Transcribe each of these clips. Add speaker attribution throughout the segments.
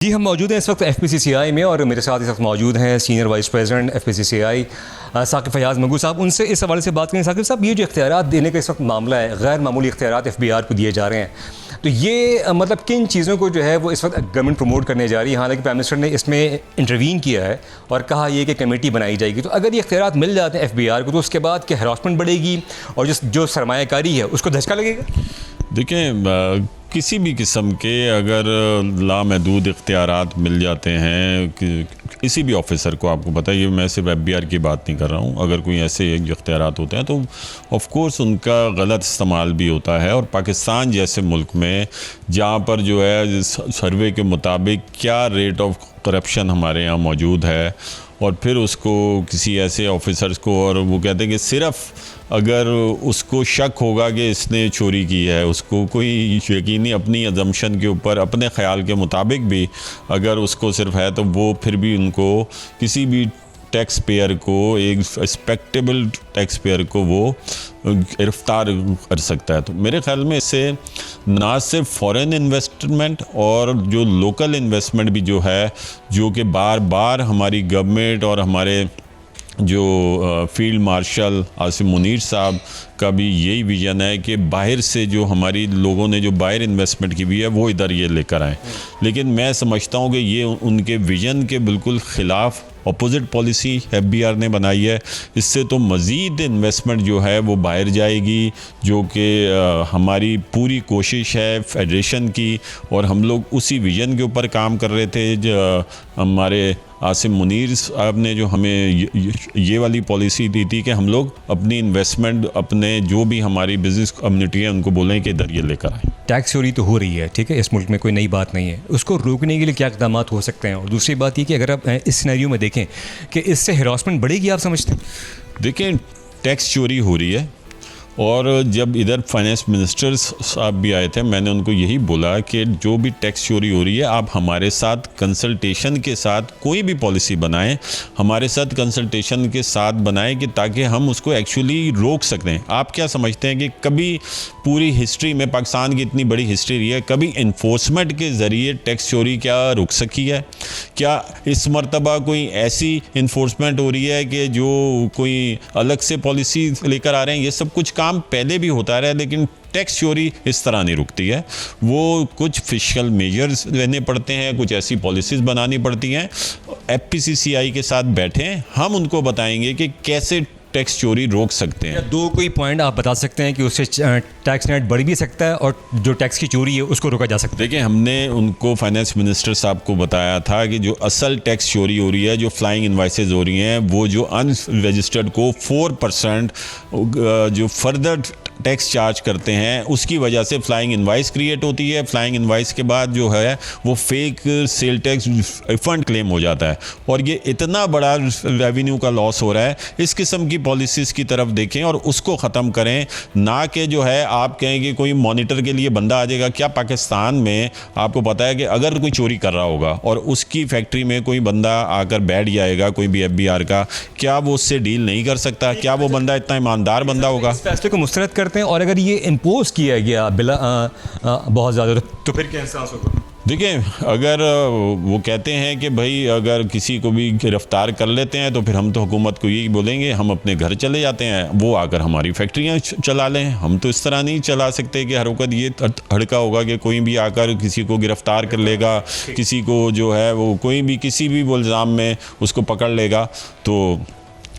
Speaker 1: जी हम मौजूद हैं इस वक्त FPCCI में और मेरे साथ इस वक्त मौजूद हैं senior vice president FPCCI Saqib Fayyaz Mangu sahab. उनसे इस हवाले से बात करें। साकिब साहब, ये जो इख्तियारात देने का इस वक्त मामला है, गैर मामूली इख्तियारात FBR को दिए जा रहे हैं, तो ये मतलब किन चीज़ों को जो है वो इस वक्त गवर्नमेंट प्रमोट करने जा रही है। हालांकि प्राइम मिनिस्टर ने इसमें इंटरवीन किया है और कहा ये कि कमेटी बनाई जाएगी। तो अगर ये इख्तियारात मिल जाते हैं FBR को, तो उसके बाद क्या हरासमेंट बढ़ेगी और जो सरमायाकारी है उसको धचका लगेगा?
Speaker 2: देखें, किसी भी किस्म के अगर लामहदूद इख्तियारात मिल जाते हैं किसी भी ऑफिसर को, आपको पता है ये मैं सिर्फ FBR की बात नहीं कर रहा हूँ, अगर कोई ऐसे इख्तियारात होते हैं तो ऑफ कोर्स उनका गलत इस्तेमाल भी होता है। और पाकिस्तान जैसे मुल्क में जहाँ पर जो है सर्वे के मुताबिक क्या रेट ऑफ करप्शन हमारे यहाँ मौजूद है, और फिर उसको किसी ऐसे ऑफिसर्स को, और वो कहते हैं कि सिर्फ़ अगर उसको शक होगा कि इसने चोरी की है, उसको कोई यकीनी अपनी अजम्पशन के ऊपर अपने ख़याल के मुताबिक भी अगर उसको सिर्फ है, तो वो फिर भी उनको किसी भी टैक्स पेयर को, एक रिस्पेक्टेबल टैक्स पेयर को वो गिरफ्तार कर सकता है। तो मेरे ख्याल में इससे ना सिर्फ फॉरेन इन्वेस्टमेंट और जो लोकल इन्वेस्टमेंट भी जो है, जो कि बार बार हमारी गवर्नमेंट और हमारे जो फील्ड मार्शल आसिम मुनीर साहब का भी यही विज़न है कि बाहर से जो हमारी लोगों ने जो बाहर इन्वेस्टमेंट की हुई है वो इधर ये लेकर आए। लेकिन मैं समझता हूँ कि ये उनके विज़न के बिल्कुल ख़िलाफ़ अपोजिट पॉलिसी FBR ने बनाई है। इससे तो मज़ीद इन्वेस्टमेंट जो है वो बाहर जाएगी, जो कि हमारी पूरी कोशिश है फेडरेशन की, और हम लोग उसी विज़न के ऊपर काम कर रहे थे। जो हमारे आसिम मुनीर साहब ने जो हमें ये वाली पॉलिसी दी थी कि हम लोग अपनी इन्वेस्टमेंट, अपने जो भी हमारी बिज़नेस कम्युनिटी है उनको बोलें कि इधर ये लेकर आए।
Speaker 1: टैक्स चोरी तो हो रही है, ठीक है, इस मुल्क में कोई नई बात नहीं है। उसको रोकने के लिए क्या इक़दाम हो सकते हैं? और दूसरी बात ये कि अगर आप इस सिनेरियो में देखें कि इससे हरासमेंट बढ़ेगी, आप समझते हैं?
Speaker 2: देखें, टैक्स चोरी हो रही है, और जब इधर फाइनेंस मिनिस्टर साहब भी आए थे, मैंने उनको यही बोला कि जो भी टैक्स चोरी हो रही है आप हमारे साथ कंसल्टेशन के साथ कोई भी पॉलिसी बनाएं, हमारे साथ कंसल्टेशन के साथ बनाएं कि ताकि हम उसको एक्चुअली रोक सकते। आप क्या समझते हैं कि कभी पूरी हिस्ट्री में, पाकिस्तान की इतनी बड़ी हिस्ट्री रही है, कभी इन्फोर्समेंट के ज़रिए टैक्स चोरी क्या रुक सकी है? क्या इस मरतबा कोई ऐसी इन्फोर्समेंट हो रही है कि जो कोई अलग से पॉलिसी लेकर आ रहे हैं? ये सब कुछ काम पहले भी होता रहा है, लेकिन टैक्स चोरी इस तरह नहीं रुकती है। वो कुछ फिस्कल मेजर्स लेने पड़ते हैं, कुछ ऐसी पॉलिसीज़ बनानी पड़ती हैं। FPCCI के साथ बैठें, हम उनको बताएंगे कि कैसे टैक्स चोरी रोक सकते हैं।
Speaker 1: दो कोई पॉइंट आप बता सकते हैं कि उससे टैक्स नेट बढ़ भी सकता है और जो टैक्स की चोरी है उसको रोका जा सकता है?
Speaker 2: देखिए, हमने उनको फाइनेंस मिनिस्टर साहब को बताया था कि जो असल टैक्स चोरी हो रही है, जो फ्लाइंग इनवाइसेज हो रही हैं, वो जो अनरजिस्टर्ड को 4% जो फर्दर टैक्स चार्ज करते हैं, उसकी वजह से फ्लाइंग इनवाइस क्रिएट होती है। फ्लाइंग इनवाइस के बाद जो है वो fake sale tax refund claim हो जाता है, और ये इतना बड़ा रेवेन्यू का लॉस हो रहा है। इस किस्म की पॉलिसीज़ की तरफ देखें और उसको ख़त्म करें, ना कि जो है आप कहें कि कोई मॉनिटर के लिए बंदा आ जाएगा। क्या पाकिस्तान में आपको पता है कि अगर कोई चोरी कर रहा होगा और उसकी फैक्ट्री में कोई बंदा आकर बैठ जाएगा, कोई भी FBR का, क्या वो उससे डील नहीं कर सकता? क्या वो बंदा इतना ईमानदार बंदा होगा?
Speaker 1: इस फैसले को मुस्तरद करते हैं, और अगर ये इम्पोज किया गया बिला बहुत ज़्यादा, तो फिर क्या एहसास होगा?
Speaker 2: देखिए, अगर वो कहते हैं कि भाई अगर किसी को भी गिरफ्तार कर लेते हैं तो फिर हम तो हुकूमत को यही बोलेंगे हम अपने घर चले जाते हैं, वो आकर हमारी फैक्ट्रियाँ चला लें। हम तो इस तरह नहीं चला सकते कि हर वक्त ये हड़का होगा कि कोई भी आकर किसी को गिरफ्तार कर लेगा, किसी को जो है वो कोई भी किसी भी इल्ज़ाम में उसको पकड़ लेगा, तो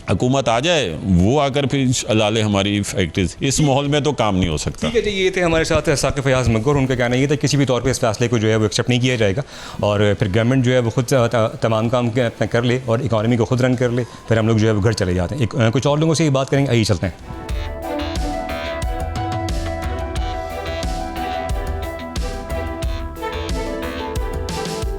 Speaker 2: हुकूमत आ जाए वो आकर फिर चला ले हमारी फैक्ट्रीज। इस माहौल में तो काम नहीं हो सकता।
Speaker 1: ठीक है जी, ये थे हमारे साथ साकिब फयाज़ मंगू। उनका कहना ये था किसी भी तौर पे इस फैसले को जो है वो एक्सेप्ट नहीं किया जाएगा, और फिर गवर्नमेंट जो है वो खुद तमाम काम अपना कर ले और इकॉनमी को खुद रन कर ले, फिर हम लोग जो है वो घर चले जाते हैं। कुछ और लोगों से ये बात करेंगे, आइए चलते हैं।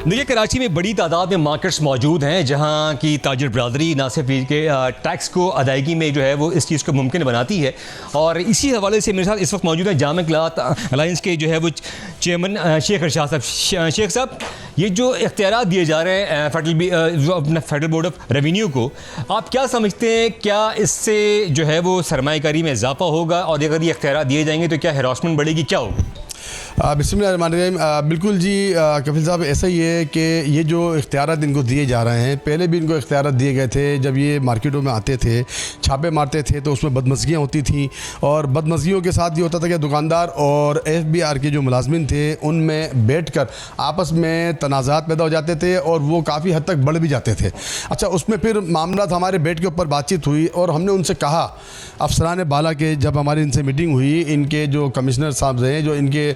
Speaker 1: देखिए, कराची में बड़ी तादाद में मार्केट्स मौजूद हैं जहां की ताजिर बरादरी ना सिर्फ के टैक्स को अदायगी में जो है वो इस चीज़ को मुमकिन बनाती है। और इसी हवाले से मेरे साथ इस वक्त मौजूद हैं जामिया क़िलात अलायंस के जो है वो चेयरमैन शेख इरशाद साहब। शेख साहब, ये जो इख्तियारात दिए जा रहे हैं फेडरल बोर्ड ऑफ रेवेन्यू को, आप क्या समझते हैं, क्या इससे जो है वो सरमायाकारी में इजाफा होगा? और अगर ये इख्तियारात दिए जाएंगे तो क्या हरासमेंट बढ़ेगी, क्या होगा?
Speaker 3: बिस्मिल्लाहिर्रहमानिर्रहीम। बिल्कुल जी कफिल साहब, ऐसा ही है कि ये जो इख्तियारात इनको दिए जा रहे हैं, पहले भी इनको इख्तियारात दिए गए थे। जब ये मार्केटों में आते थे, छापे मारते थे, तो उसमें बदमज़गियाँ होती थी, और बदमज़गियों के साथ ये होता था कि दुकानदार और FBI के जो मुलाजमिन थे उनमें बैठ कर आपस में तनाज़ात पैदा हो जाते थे और वो काफ़ी हद तक बढ़ भी जाते थे। अच्छा, उसमें फिर मामला हमारे बैठ के ऊपर बातचीत हुई और हमने उनसे कहा, अफसरान बाला के जब हमारी इनसे मीटिंग हुई, इनके जो कमिश्नर साहब हैं, जो इनके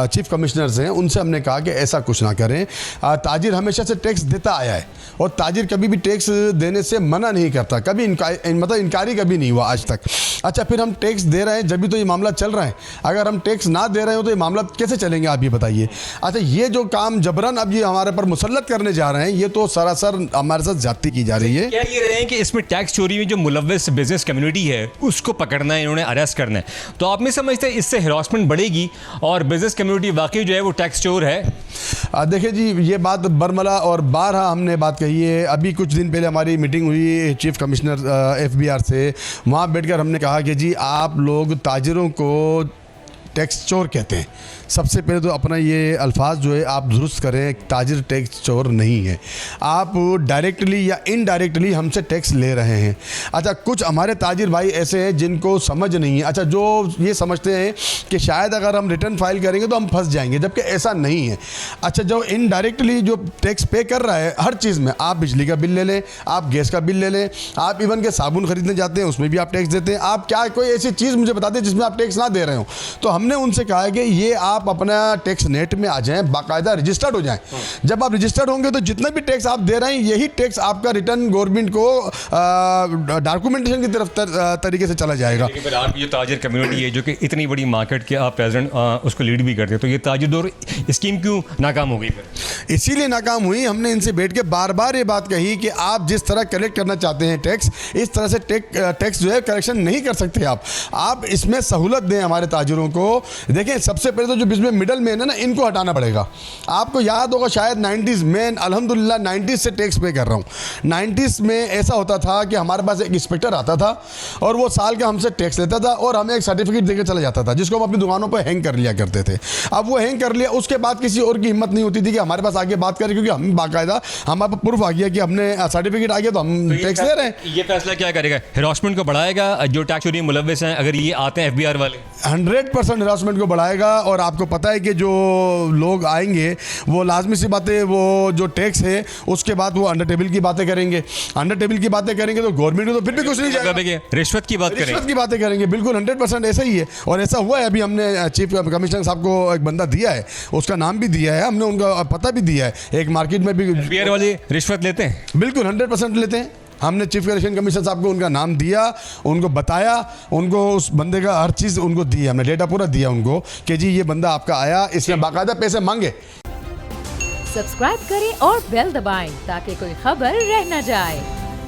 Speaker 3: चीफ कमिश्नर्स हैं, उनसे हमने कहा कि ऐसा कुछ ना करें। ताजिर हमेशा से टैक्स देता आया है और ताजिर कभी भी टैक्स देने से मना नहीं करता, कभी मतलब इनकारी कभी नहीं हुआ आज तक। अच्छा, फिर हम टैक्स दे रहे हैं जब भी तो ये मामला चल रहा है, अगर हम टैक्स ना दे रहे हो तो ये मामला कैसे चलेंगे, आप ये बताइए। अच्छा, ये जो काम जबरन अब ये हमारे पर मुसल्लत करने जा रहे हैं, ये तो सरासर हमारे साथ ज्यादती की जा रही है।
Speaker 1: क्या ये रहे हैं कि इसमें टैक्स चोरी में जो मुलव्वस बिजनेस कम्युनिटी है उसको पकड़ना है, इन्होंने अरेस्ट करना है, तो आप में समझते हैं इससे हरासमेंट बढ़ेगी और बिजनेस कम्युनिटी वाकई जो है वो टैक्स चोर है?
Speaker 3: देखिए जी, ये बात बरमला और बारहा हमने बात कही है। अभी कुछ दिन पहले हमारी मीटिंग हुई चीफ कमिश्नर FBR से, वहाँ बैठकर हमने कहा कि जी आप लोग ताजिरों को टैक्स चोर कहते हैं। सबसे पहले तो अपना ये अल्फाज जो है आप दुरुस्त करें, ताजिर टैक्स चोर नहीं है, आप डायरेक्टली या इनडायरेक्टली हमसे टैक्स ले रहे हैं। अच्छा, कुछ हमारे ताजिर भाई ऐसे हैं जिनको समझ नहीं है, अच्छा जो ये समझते हैं कि शायद अगर हम रिटर्न फाइल करेंगे तो हम फंस जाएंगे, जबकि ऐसा नहीं है। अच्छा, जो इनडायरेक्टली जो टैक्स पे कर रहा है हर चीज़ में, आप बिजली का बिल ले लें, आप गैस का बिल ले लें, आप इवन के साबुन खरीदने जाते हैं उसमें भी आप टैक्स देते हैं, आप क्या कोई ऐसी चीज़ मुझे बता दें जिसमें आप टैक्स ना दे रहे हो। तो हमने उनसे कहा है कि ये आप अपना टैक्स नेट में आ जाएं, बाकायदा रजिस्टर्ड हो जाएं। जब आप रजिस्टर्ड होंगे तो जितना भी टैक्स आप दे रहे हैं यही टैक्स आपका रिटर्न गवर्नमेंट को डॉक्यूमेंटेशन की तरफ तरीके से चला जाएगा।
Speaker 1: लेकिन आप ये ताजिर कम्युनिटी है जो कि इतनी बड़ी मार्केट के आप प्रेसिडेंट उसको लीड भी करते हैं, तो ये ताजिर दौर स्कीम क्यों नाकाम हो गई फिर?
Speaker 3: इसीलिए नाकाम हुई, हमने इनसे बैठ के बार बार ये बात कही कि आप जिस तरह कलेक्ट करना चाहते हैं टैक्स, इस तरह से टैक्स जो है कलेक्शन नहीं कर सकते आप इसमें सहूलत दें हमारे ताजिरों को। देखें, सबसे पहले तो जो बिजनेस मिडल मैन है ना, इनको हटाना पड़ेगा। आपको याद होगा शायद 90s में, अल्हम्दुलिल्लाह 90s से टैक्स पे कर रहा हूँ। 90s में ऐसा होता था कि हमारे पास एक इंस्पेक्टर आता था और वो साल का हमसे टैक्स लेता था और हमें एक सर्टिफिकेट देकर चला जाता था, जिसको हम अपनी दुकानों पर हैंग कर लिया करते थे। अब वो हैंग कर लिया, उसके बाद किसी और की हिम्मत नहीं होती थी कि हमारे पास आगे बात करें, क्योंकि हम बाकायदा हमारे पास प्रूफ आ गया कि हमने सर्टिफिकेट आ गया तो हम टैक्स दे रहे हैं।
Speaker 1: ये फैसला क्या करेगा? हरासमेंट को बढ़ाएगा? जो टैक्स चोरी में मुलव्वस हैं अगर ये आते हैं FBI वाले,
Speaker 3: 100% हरासमेंट को बढ़ाएगा। और आपको पता है कि जो लोग आएंगे वो लाजमी सी बातें, वो जो टैक्स है उसके बाद वो अंडर टेबल की बातें करेंगे। अंडर टेबल की बातें करेंगे तो गवर्नमेंट को तो फिर भी कुछ नहीं जाएगा,
Speaker 1: रिश्वत की बात करेंगे,
Speaker 3: रिश्वत की बातें करेंगे। बिल्कुल 100% ऐसा ही है और ऐसा हुआ है। अभी हमने चीफ कमिश्नर साहब को एक बंदा दिया है, उसका नाम भी दिया है, हमने उनका पता भी दिया है। एक मार्केट में भी
Speaker 1: FBI वाले रिश्वत लेते हैं,
Speaker 3: बिल्कुल 100% लेते हैं। हमने चीफ इलेक्शन कमिश्नर साहब को उनका नाम दिया, उनको बताया, उनको उस बंदे का हर चीज़ उनको दी है, हमने डेटा पूरा दिया उनको कि जी ये बंदा आपका आया, इसने बाकायदा पैसे मांगे।
Speaker 4: सब्सक्राइब करें और बेल दबाएं ताकि कोई खबर रह न जाए।